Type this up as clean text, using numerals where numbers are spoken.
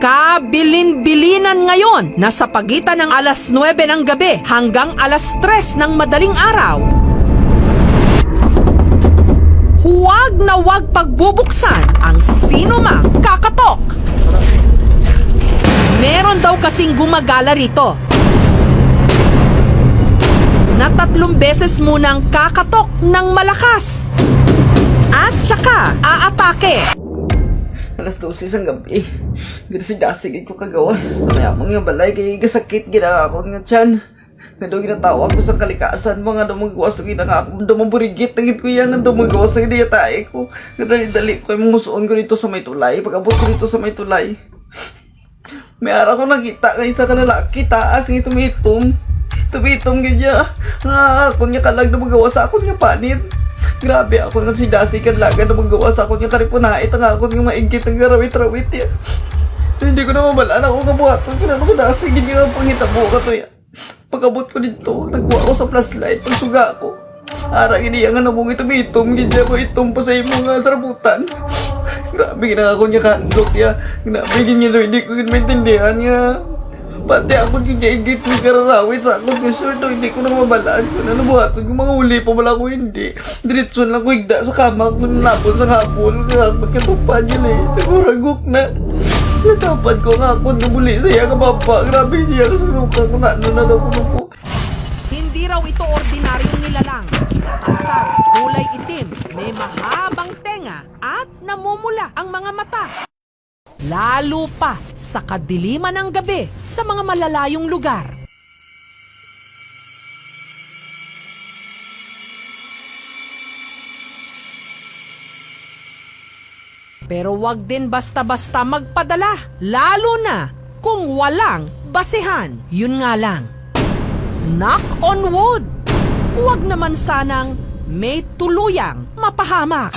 Kabilin-bilinan ngayon na sa pagitan ng alas 9 ng gabi hanggang alas 3 ng madaling araw. Huwag na huwag pagbubuksan ang sinumang kakatok. Meron daw kasing gumagala rito na 3 beses munang kakatok ng malakas at tsaka aatake. Alas 12 sang gabi. Gila si Dasig ko kagawas. Mayamang nga balay kay gasakit gina ako nga tiyan. Nga daw ginatawag ko sa kalikasan mga dumagawas ang ina nga ako dumaburigit nagit ko yan nga dumagawas ang idiyatae ko. Nga dali ko yung musuon ko dito sa may tulay. Pag-abot ko dito sa may tulay. May araw ko nakita nga isa ka lalaki taas nga tumitom. Tumitom ganyan. Nga ako niya kalag dumagawas sa ako niya panit. Grabe ako nga si Dasi kadlagan na magawa sa ako niya karipunait ang ako nga maingkit ang garawit-rawit ya. Hindi ko na mabalaan ako kabuhaton ko na ako Dasi gini nga pangitabo ka to ya. Pagabot ko dito, nagkuha ko sa flashlight, pagsuga ko. Ara gini nga namong itumitom, gini ako itom pa sa imong nga sarabutan. Grabe gina ako niya kandok ya. Grabe gini hindi ko maintindihan nga. Pati ako yung naigit ng kararawit sa akong gasur to, hindi ko na mabalaan ko na nabuhaton kung mga uli pa wala ko hindi. Diretson lang ko higda sa kama ko napon sa hapon, magkatupad yun eh, naguragok na. Natapad ko nga ako, nabuli siya kababa, grabe niya, kasunukan ko na daw ko. Hindi raw ito ordinaryong nilalang. Matangkad, kulay itim, may mahabang tenga at namumula ang mga mata. Lalo pa sa kadiliman ng gabi sa mga malalayong lugar. Pero wag din basta-basta magpadala, lalo na kung walang basehan. Yun nga lang, knock on wood, wag naman sanang may tuluyang mapahamak.